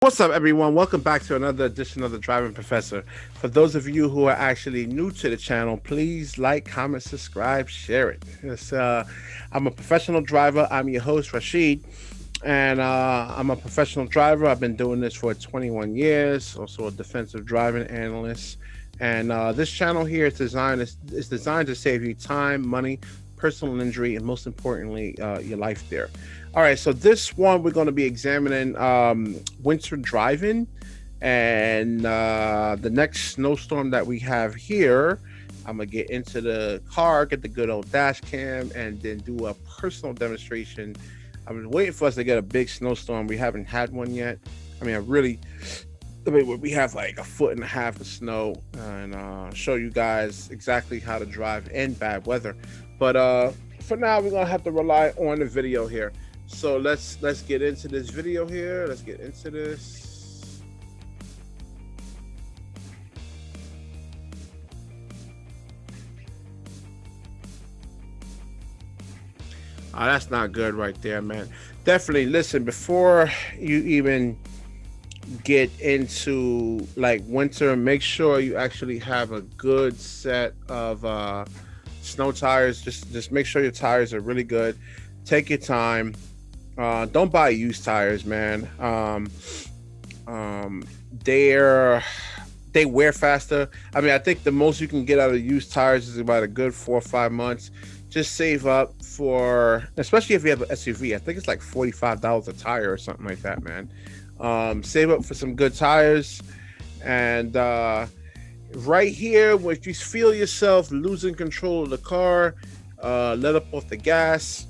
What's up, everyone? Welcome back to another edition of the Driving Professor. For those of you who are actually new to the channel, please like, comment, subscribe, share it. I'm a professional driver. I'm your host, Rashid, and I'm a professional driver. I've been doing this for 21 years, also a defensive driving analyst. And this channel here is designed to save you time, money, personal injury, and most importantly, your life there. All right, so this one we're going to be examining winter driving, and the next snowstorm that we have here. I'm gonna get into the car, get the good old dash cam, and then do a personal demonstration. I've been waiting for us to get a big snowstorm. We haven't had one yet. I mean, we have like 1.5 feet of snow, and show you guys exactly how to drive in bad weather. But for now, we're gonna have to rely on the video here. So let's get into this video here. Let's get into this. Oh, that's not good right there, man. Definitely listen before you even get into like winter. Make sure you actually have a good set of snow tires. Just make sure your tires are really good. Take your time. Don't buy used tires, man. They wear faster. I mean, I think the most you can get out of used tires is about a good 4 or 5 months. Just save up for, especially if you have an SUV. I think it's like $45 a tire or something like that, man. Save up for some good tires. And right here, if you feel yourself losing control of the car, let up off the gas.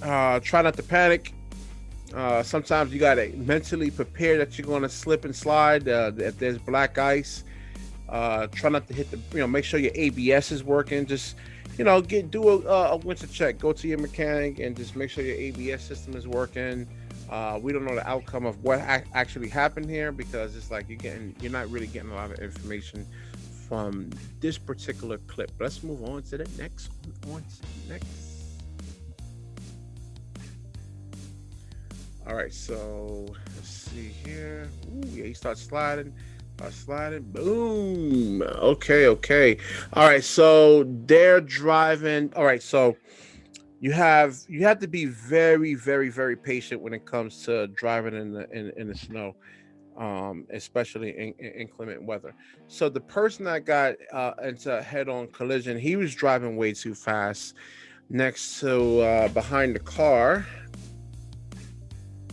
Try not to panic. Sometimes you gotta mentally prepare that you're gonna slip and slide. If there's black ice, try not to hit the. Make sure your ABS is working. Just do a winter check. Go to your mechanic and just make sure your ABS system is working. We don't know the outcome of what actually happened here because it's like you're not really getting a lot of information from this particular clip. Let's move on to the next one. All right, so let's see here. Ooh, yeah, he starts sliding. Boom. Okay. All right, so they're driving. All right, so you have to be very, very, very patient when it comes to driving in the snow, especially in inclement weather. So the person that got into a head-on collision, he was driving way too fast next to behind the car.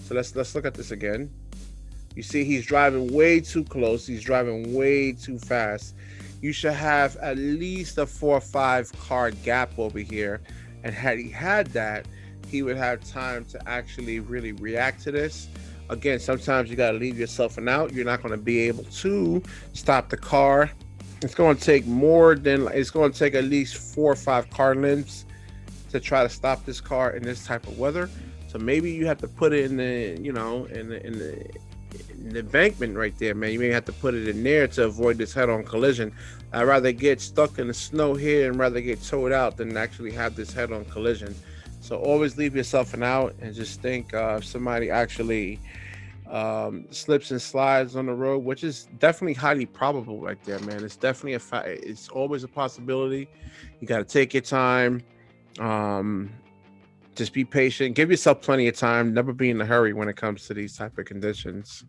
So let's look at this again. You see he's driving way too close. He's driving way too fast. You should have at least a 4 or 5 car gap over here. And had he had that, he would have time to actually really react to this. Again, sometimes you got to leave yourself an out. You're not going to be able to stop the car. It's going to take at least 4 or 5 car lengths to try to stop this car in this type of weather. So maybe you have to put it in the embankment right there, man. You may have to put it in there to avoid this head-on collision. I'd rather get stuck in the snow here and rather get towed out than actually have this head-on collision. So always leave yourself an out and just think if somebody actually slips and slides on the road, which is definitely highly probable right there, man. It's definitely it's always a possibility. You got to take your time. Just be patient. Give yourself plenty of time. Never be in a hurry when it comes to these type of conditions.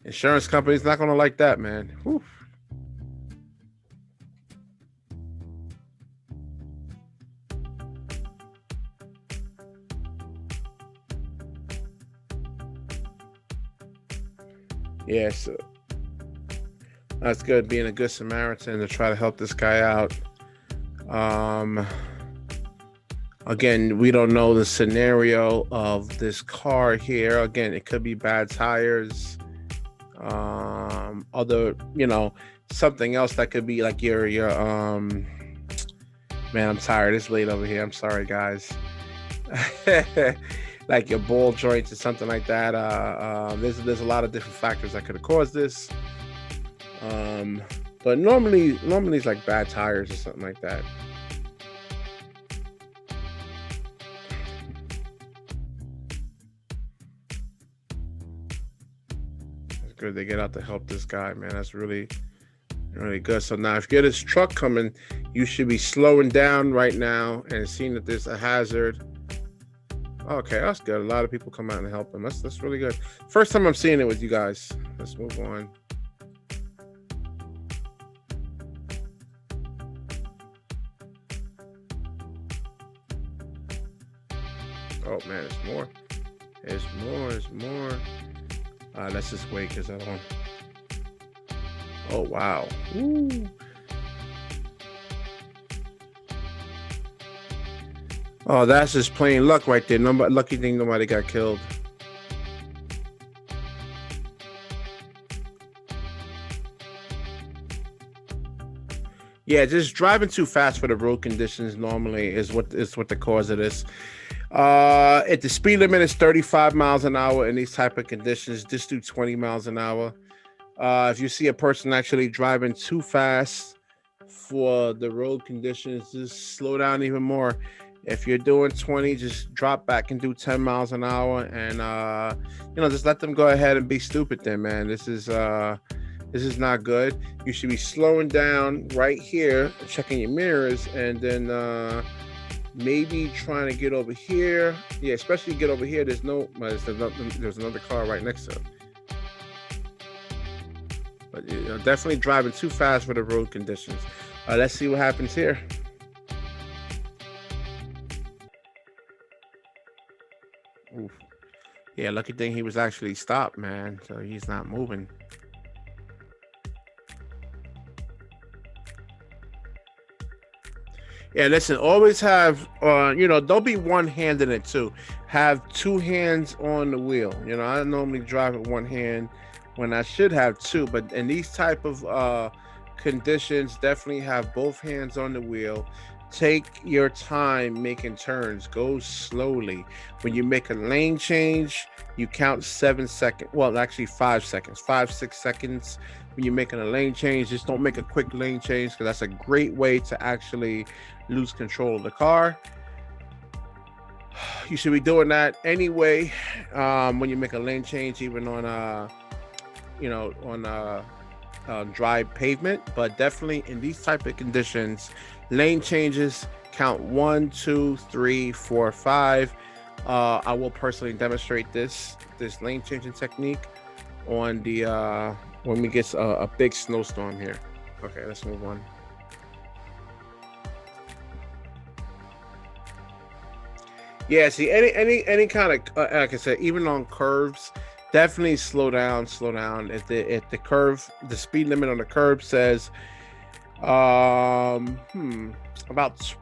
Insurance company's not going to like that, man. Whew. Yeah, so that's good, being a good Samaritan to try to help this guy out. Again, we don't know the scenario of this car here. Again, it could be bad tires. Other, something else that could be like your man, I'm tired. It's late over here. I'm sorry, guys. Like your ball joints or something like that. There's a lot of different factors that could have caused this. But normally it's like bad tires or something like that. good. They get out to help this guy, man. That's really, really good. So now, if you get this truck coming, you should be slowing down right now and seeing that there's a hazard. Okay, that's good. A lot of people come out and help him. That's really good. First time I'm seeing it with you guys. Let's move on. Oh man, there's more. There's more. There's more. Let's just wait because I don't. Oh wow. Woo. Oh, that's just plain luck right there. Nobody, lucky thing nobody got killed. Yeah, just driving too fast for the road conditions normally is what the cause of this. If the speed limit is 35 miles an hour in these type of conditions, just do 20 miles an hour. If you see a person actually driving too fast for the road conditions, just slow down even more. If you're doing 20, just drop back and do 10 miles an hour, and just let them go ahead and be stupid then, man. This is not good. You should be slowing down right here, checking your mirrors, and then maybe trying to get over here. Yeah, especially get over here. There's another car right next to him. But definitely driving too fast for the road conditions. Let's see what happens here. Oof. Yeah, lucky thing he was actually stopped, man. So he's not moving. Yeah, listen, always have, don't be one-handed it too. Have two hands on the wheel. I normally drive with one hand when I should have two, but in these type of conditions, definitely have both hands on the wheel. Take your time making turns. Go slowly. When you make a lane change, you count 7 seconds. Well, actually 5 seconds, 5, 6 seconds. When you're making a lane change, just don't make a quick lane change because that's a great way to actually lose control of the car. You should be doing that anyway when you make a lane change, even on dry pavement. But definitely in these type of conditions, lane changes count 1, 2, 3, 4, 5. I will personally demonstrate this lane changing technique on the when we get a big snowstorm here. Okay, let's move on. Yeah, see, any kind of like I said, even on curves, definitely slow down. If the curve, the speed limit on the curve says about,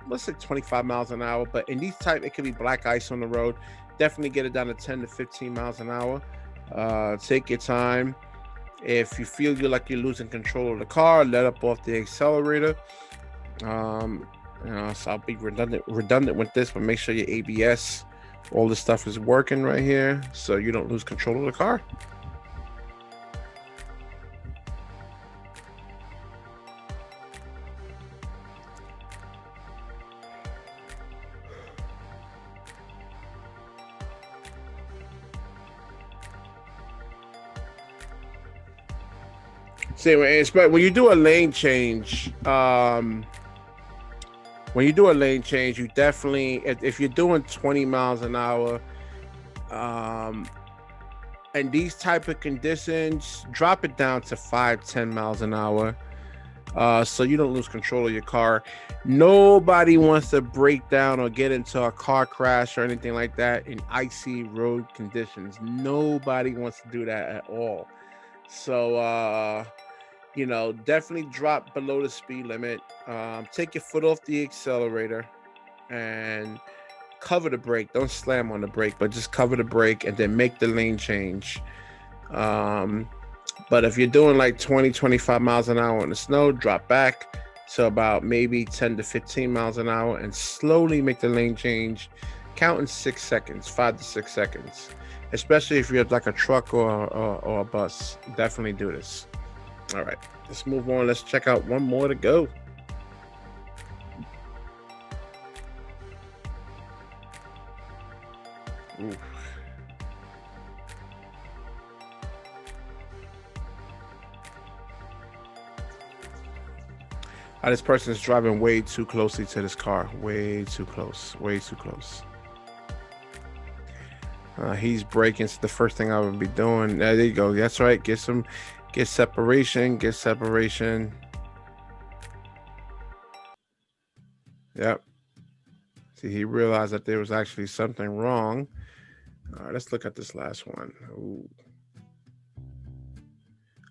let's say 25 miles an hour, but in these type, it could be black ice on the road. Definitely get it down to 10 to 15 miles an hour. Take your time. If you feel you're losing control of the car, let up off the accelerator. So I'll be redundant with this, but make sure your ABS, all this stuff is working right here, so you don't lose control of the car. See, when you do a lane change, you definitely, if you're doing 20 miles an hour, and these type of conditions, drop it down to 5-10 miles an hour, so you don't lose control of your car. Nobody wants to break down or get into a car crash or anything like that in icy road conditions. Nobody wants to do that at all. So definitely drop below the speed limit. Take your foot off the accelerator and cover the brake. Don't slam on the brake, but just cover the brake and then make the lane change. But if you're doing like 20-25 miles an hour in the snow, drop back to about maybe 10 to 15 miles an hour and slowly make the lane change, counting 6 seconds, 5 to 6 seconds. Especially if you're like a truck or a bus, definitely do this. All right, let's move on. Let's check out one more to go. Ooh. This person is driving way too closely to this car. Way too close. Way too close. He's braking. So the first thing I would be doing. There you go. That's right. Get separation. Get separation. Yep. See, he realized that there was actually something wrong. All right, let's look at this last one. Ooh.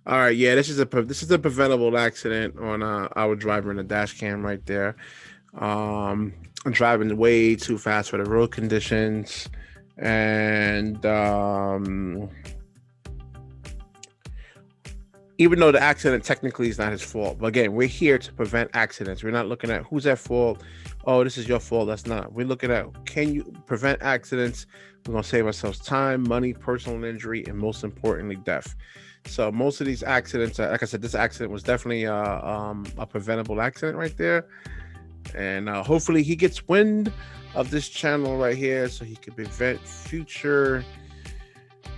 All right, yeah, this is a preventable accident on our driver in the dash cam right there. I'm driving way too fast for the road conditions, and even though the accident technically is not his fault, but again, we're here to prevent accidents. We're not looking at who's at fault. Oh, this is your fault. That's not. We're looking at, can you prevent accidents? We're gonna save ourselves time, money, personal injury, and most importantly, death. So most of these accidents, like I said, this accident was definitely a preventable accident right there. And hopefully he gets wind of this channel right here so he can prevent future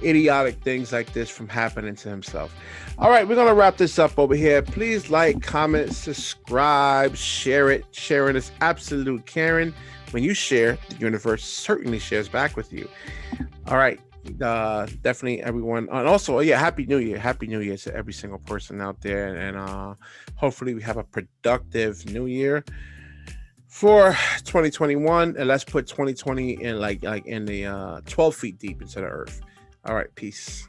idiotic things like this from happening to himself. All right, we're going to wrap this up over here. Please like, comment, subscribe, share it. Sharing is absolute caring. When you share, the universe certainly shares back with you. All right. Definitely everyone, and also happy new year to every single person out there, and hopefully we have a productive new year for 2021, and let's put 2020 in like in the 12 feet deep into the earth. All right, peace.